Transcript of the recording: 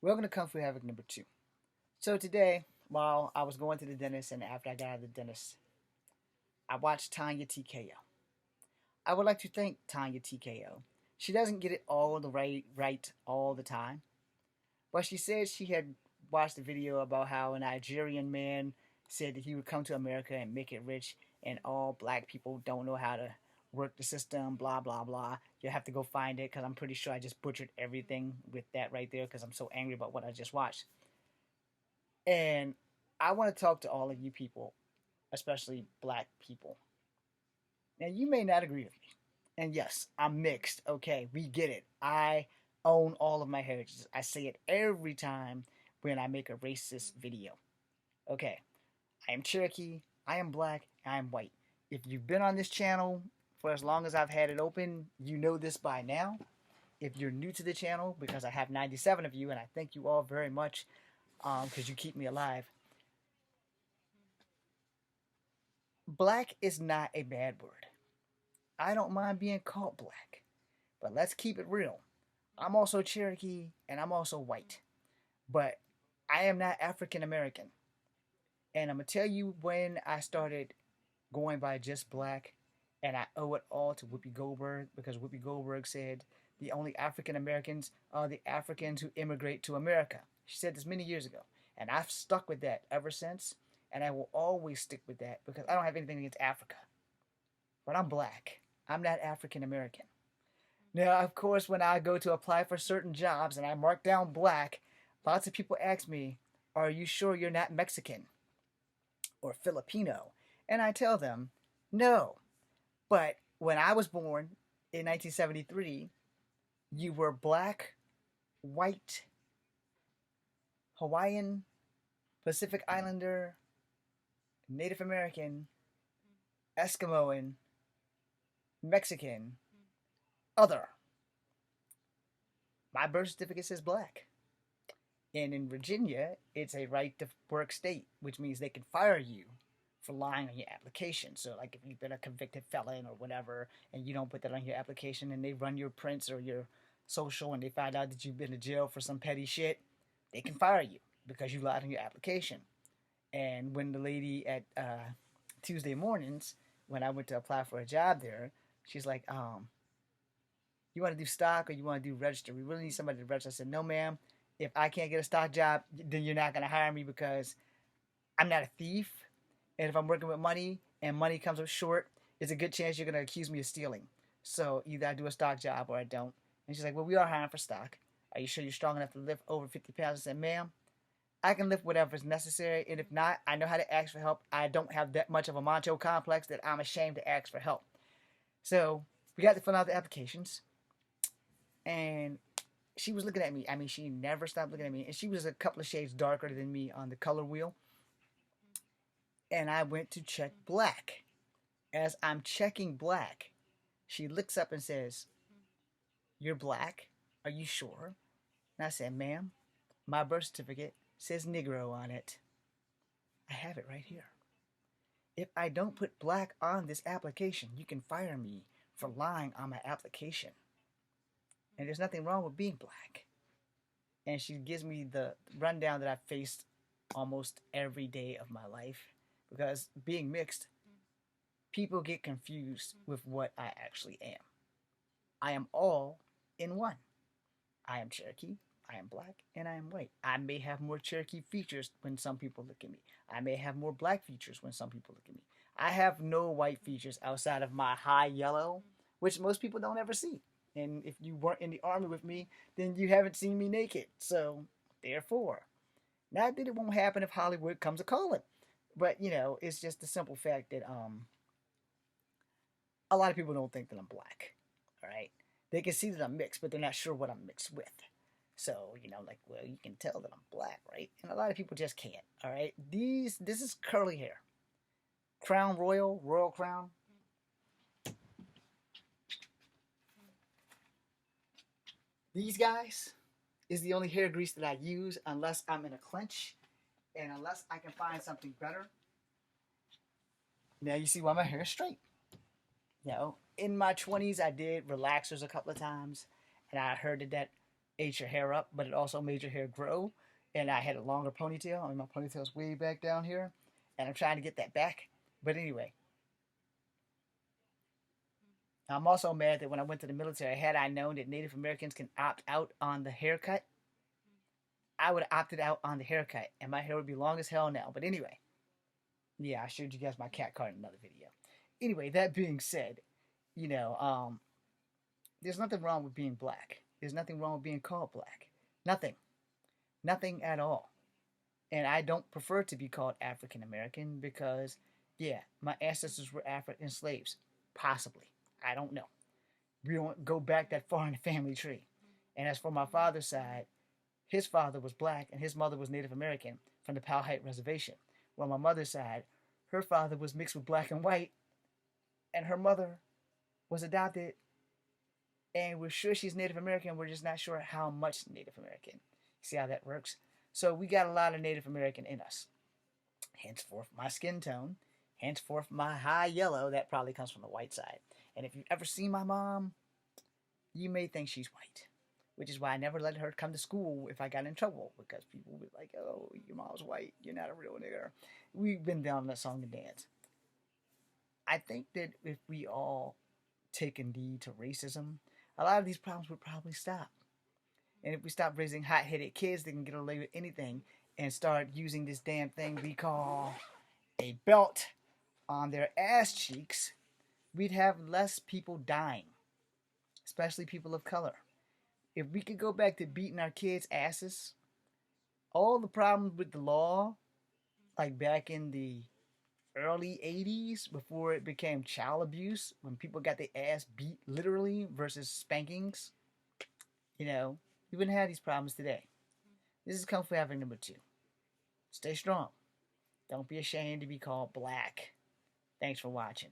Welcome to Kung Fu Havoc number 2. So today, while I was going to the dentist and after I got out of the dentist, I watched Tonya TKO. I would like to thank Tonya TKO. She doesn't get it all the right all the time, but she said she had watched a video about how a Nigerian man said that he would come to America and make it rich, and all black people don't know how to work the system, blah blah blah. You have to go find it because I'm pretty sure I just butchered everything with that right there because I'm so angry about what I just watched. And I want to talk to all of you people, especially black people. Now, you may not agree with me. And yes, I'm mixed. Okay, we get it. I own all of my heritages. I say it every time when I make a racist video. Okay, I am Cherokee, I am black, I am white. If you've been on this channel for as long as I've had it open, you know this by now. If you're new to the channel, because I have 97 of you, and I thank you all very much because you keep me alive. Black is not a bad word. I don't mind being called black, but let's keep it real. I'm also Cherokee and I'm also white, but I am not African American. And I'm gonna tell you when I started going by just black, and I owe it all to Whoopi Goldberg because Whoopi Goldberg said the only African Americans are the Africans who immigrate to America. She said this many years ago, and I've stuck with that ever since, and I will always stick with that because I don't have anything against Africa, but I'm black. I'm not African American. Now, of course, when I go to apply for certain jobs and I mark down black, lots of people ask me, "Are you sure you're not Mexican or Filipino?" And I tell them, "No." But when I was born in 1973, you were black, white, Hawaiian, Pacific Islander, Native American, Eskimoan, Mexican, other. My birth certificate says black. And in Virginia, it's a right to work state, which means they can fire you for lying on your application. So, like if you've been a convicted felon or whatever, and you don't put that on your application, and they run your prints or your social, and they find out that you've been to jail for some petty shit, they can fire you because you lied on your application. And when the lady at Tuesday mornings, when I went to apply for a job there, she's like, "You want to do stock or you want to do register? We really need somebody to register." I said, "No, ma'am. If I can't get a stock job, then you're not going to hire me because I'm not a thief. And if I'm working with money and money comes up short, it's a good chance you're going to accuse me of stealing. So either I do a stock job or I don't." And she's like, "Well, we are hiring for stock. Are you sure you're strong enough to lift over 50 pounds?" I said, "Ma'am, I can lift whatever is necessary. And if not, I know how to ask for help. I don't have that much of a macho complex that I'm ashamed to ask for help." So we got to fill out the applications. And she was looking at me. I mean, she never stopped looking at me. And she was a couple of shades darker than me on the color wheel. And I went to check black. As I'm checking black, she looks up and says, "You're black? Are you sure?" And I said, "Ma'am, my birth certificate says Negro on it. I have it right here. If I don't put black on this application, you can fire me for lying on my application. And there's nothing wrong with being black." And she gives me the rundown that I've faced almost every day of my life because being mixed, people get confused with what I actually am. I am all in one. I am Cherokee, I am black, and I am white. I may have more Cherokee features when some people look at me. I may have more black features when some people look at me. I have no white features outside of my high yellow, which most people don't ever see. And if you weren't in the army with me, then you haven't seen me naked. So, therefore, not that it won't happen if Hollywood comes a calling, but it's just the simple fact that a lot of people don't think that I'm black. All right, they can see that I'm mixed, but they're not sure what I'm mixed with. So, like, well, you can tell that I'm black, right? And a lot of people just can't. All right, this is curly hair, Crown Royal, Royal Crown. These guys is the only hair grease that I use unless I'm in a clinch and unless I can find something better. Now you see why my hair is straight. In my 20s, I did relaxers a couple of times, and I heard that ate your hair up, but it also made your hair grow. And I had a longer ponytail. I mean, my ponytail's way back down here, and I'm trying to get that back. But anyway, I'm also mad that when I went to the military, had I known that Native Americans can opt out on the haircut, I would have opted out on the haircut, and my hair would be long as hell now. But anyway, yeah, I showed you guys my cat card in another video. Anyway, that being said, you know, there's nothing wrong with being black. There's nothing wrong with being called black. Nothing. Nothing at all. And I don't prefer to be called African American because, yeah, my ancestors were African slaves. Possibly. I don't know. We don't go back that far in the family tree. And as for my father's side, his father was black and his mother was Native American from the Powhite Reservation. While my mother's side, her father was mixed with black and white, and her mother was adopted. And we're sure she's Native American. We're just not sure how much Native American. See how that works? So we got a lot of Native American in us. Henceforth, my skin tone. Henceforth, my high yellow. That probably comes from the white side. And if you've ever seen my mom, you may think she's white. Which is why I never let her come to school if I got in trouble. Because people would be like, oh, your mom's white. You're not a real nigger. We've been down that song and dance. I think that if we all take a knee to racism, a lot of these problems would probably stop. And if we stop raising hot-headed kids that can get away with anything and start using this damn thing we call a belt on their ass cheeks, we'd have less people dying, especially people of color. If we could go back to beating our kids' asses, all the problems with the law, like back in the early 80s before it became child abuse, when people got their ass beat literally versus spankings, we wouldn't have these problems today. This is Kung Fu Having number 2. Stay strong. Don't be ashamed to be called black. Thanks for watching.